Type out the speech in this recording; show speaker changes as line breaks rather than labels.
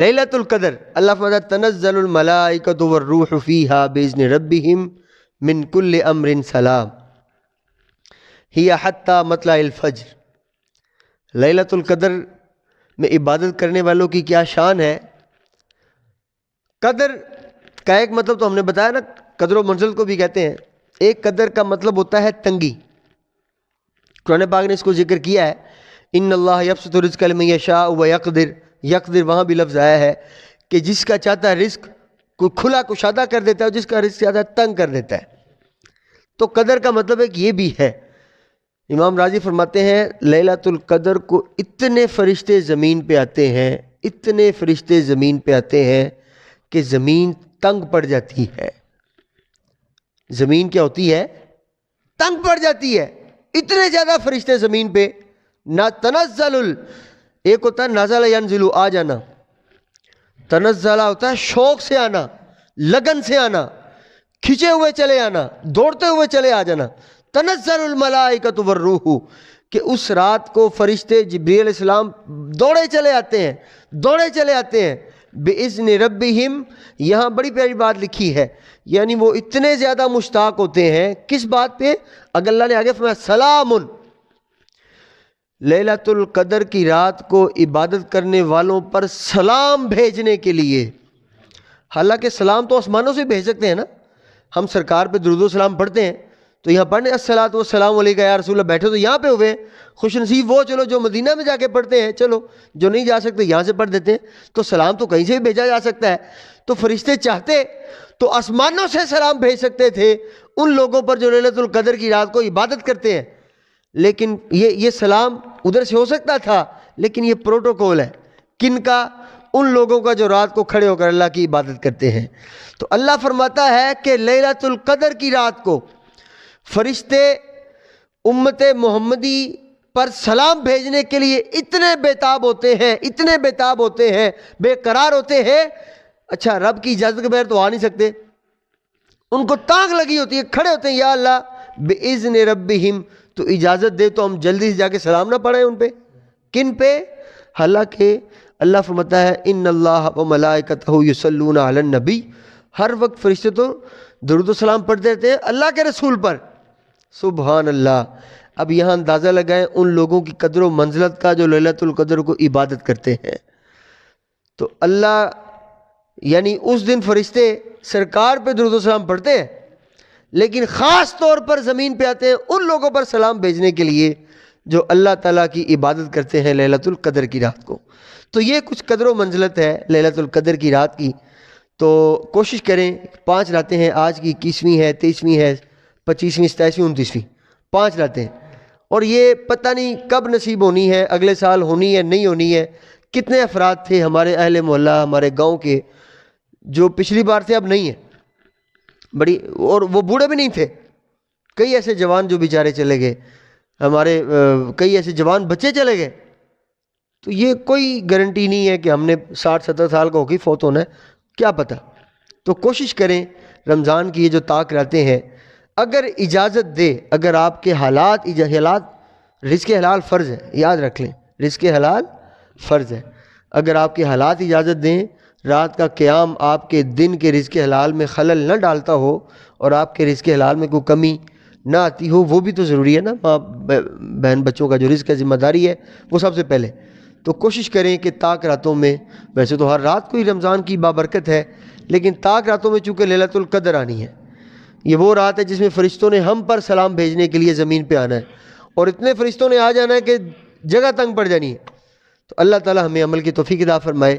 لیلۃ القدر اللہ فرماتا ہے تنزل الملائکۃ والروح فیہا باذن ربہم من کل امر سلام ہی حتی مطلع الفجر۔ لیلۃ القدر میں عبادت کرنے والوں کی کیا شان ہے۔ قدر کا ایک مطلب تو ہم نے بتایا نا، قدر و منزل کو بھی کہتے ہیں۔ ایک قدر کا مطلب ہوتا ہے تنگی، قرآن پاک نے اس کو ذکر کیا ہے، ان اللہ یبسط الرزق لمن یشاء ویقدر، یقدر وہاں بھی لفظ آیا ہے کہ جس کا چاہتا ہے رزق کو کھلا کشادہ کر دیتا ہے اور جس کا رزق چاہتا ہے تنگ کر دیتا ہے۔ تو قدر کا مطلب ہے کہ یہ بھی ہے۔ امام راضی فرماتے ہیں لیلۃ القدر کو اتنے فرشتے زمین پہ آتے ہیں، اتنے فرشتے زمین پہ آتے ہیں کہ زمین تنگ پڑ جاتی ہے۔ زمین کیا ہوتی ہے؟ تنگ پڑ جاتی ہے، اتنے زیادہ فرشتے زمین پہ۔ نہ تنزل ایک ہوتا ہے نزل ینزل آ جانا، تنزل ہوتا ہے شوق سے آنا، لگن سے آنا، کھچے ہوئے چلے آنا، دوڑتے ہوئے چلے آ جانا۔ تنزل الملائکۃ والروح کہ اس رات کو فرشتے جبریل علیہ السلام دوڑے چلے آتے ہیں، دوڑے چلے آتے ہیں بِإِذْنِ رَبِّهِمْ۔ یہاں بڑی پیاری بات لکھی ہے، یعنی وہ اتنے زیادہ مشتاق ہوتے ہیں کس بات پہ؟ اگر اللہ نے آگے فرمایا سلام، لیلۃ القدر کی رات کو عبادت کرنے والوں پر سلام بھیجنے کے لیے۔ حالانکہ سلام تو آسمانوں سے بھیج سکتے ہیں نا، ہم سرکار پہ درود و سلام پڑھتے ہیں تو یہاں پڑھنے الصلاۃ والسلام علیک یا رسول اللہ، بیٹھے تو یہاں پہ ہوئے، خوش نصیب وہ چلو جو مدینہ میں جا کے پڑھتے ہیں، چلو جو نہیں جا سکتے یہاں سے پڑھ دیتے ہیں، تو سلام تو کہیں سے بھی بھیجا جا سکتا ہے۔ تو فرشتے چاہتے تو آسمانوں سے سلام بھیج سکتے تھے ان لوگوں پر جو لیلۃ القدر کی رات کو عبادت کرتے ہیں، لیکن یہ سلام ادھر سے ہو سکتا تھا، لیکن یہ پروٹوکول ہے کن کا؟ ان لوگوں کا جو رات کو کھڑے ہو کر اللہ کی عبادت کرتے ہیں۔ تو اللہ فرماتا ہے کہ لیلۃ القدر کی رات کو فرشتے امت محمدی پر سلام بھیجنے کے لیے اتنے بیتاب ہوتے ہیں، اتنے بیتاب ہوتے ہیں، بے قرار ہوتے ہیں۔ اچھا رب کی اجازت کے بغیر تو آ نہیں سکتے، ان کو تانگ لگی ہوتی ہے، کھڑے ہوتے ہیں، یا اللہ بِإِذْنِ رَبِّهِمْ تو اجازت دے تو ہم جلدی سے جا کے سلام نہ پڑھیں ان پہ۔ کن پہ؟ حالانکہ اللہ فرماتا ہے ان اللہ وملائکتہ یصلون علی النبی، ہر وقت فرشتے تو درود و سلام پڑھتے رہتے ہیں اللہ کے رسول پر۔ سبحان اللہ۔ اب یہاں اندازہ لگائیں ان لوگوں کی قدر و منزلت کا جو لیلۃ القدر کو عبادت کرتے ہیں۔ تو اللہ یعنی اس دن فرشتے سرکار پہ درود و سلام پڑھتے ہیں، لیکن خاص طور پر زمین پہ آتے ہیں ان لوگوں پر سلام بھیجنے کے لیے جو اللہ تعالیٰ کی عبادت کرتے ہیں لیلۃ القدر کی رات کو۔ تو یہ کچھ قدر و منزلت ہے لیلۃ القدر کی رات کی۔ تو کوشش کریں، 5 راتیں ہیں، آج کی 21ویں ہے، 23ویں ہے، 25ویں، 27ویں، 29ویں، 5 راتیں ہیں، اور یہ پتہ نہیں کب نصیب ہونی ہے، اگلے سال ہونی ہے نہیں ہونی ہے۔ کتنے افراد تھے ہمارے اہل محلہ، ہمارے گاؤں کے، جو پچھلی بار تھے اب نہیں ہیں، بڑی، اور وہ بوڑھے بھی نہیں تھے، کئی ایسے جوان جو بیچارے چلے گئے، ہمارے کئی ایسے جوان بچے چلے گئے۔ تو یہ کوئی گارنٹی نہیں ہے کہ ہم نے 60-70 سال کا ہو کے فوت ہونا ہے، کیا پتہ۔ تو کوشش کریں رمضان کی یہ جو طاق راتیں ہیں، اگر اجازت دے، اگر آپ کے حالات رزق حلال فرض ہے، یاد رکھ لیں رزق حلال فرض ہے، اگر آپ کے حالات اجازت دیں، رات کا قیام آپ کے دن کے رزق حلال میں خلل نہ ڈالتا ہو اور آپ کے رزق حلال میں کوئی کمی نہ آتی ہو، وہ بھی تو ضروری ہے نا، ماں بہن بچوں کا جو رزق ہے ذمہ داری ہے وہ سب سے پہلے۔ تو کوشش کریں کہ طاق راتوں میں، ویسے تو ہر رات کو ہی رمضان کی بابرکت ہے، لیکن طاق راتوں میں چونکہ لیلۃ القدر آنی ہے، یہ وہ رات ہے جس میں فرشتوں نے ہم پر سلام بھیجنے کے لیے زمین پہ آنا ہے، اور اتنے فرشتوں نے آ جانا ہے کہ جگہ تنگ پڑ جانی ہے۔ تو اللہ تعالی ہمیں عمل کی توفیق عطا فرمائے۔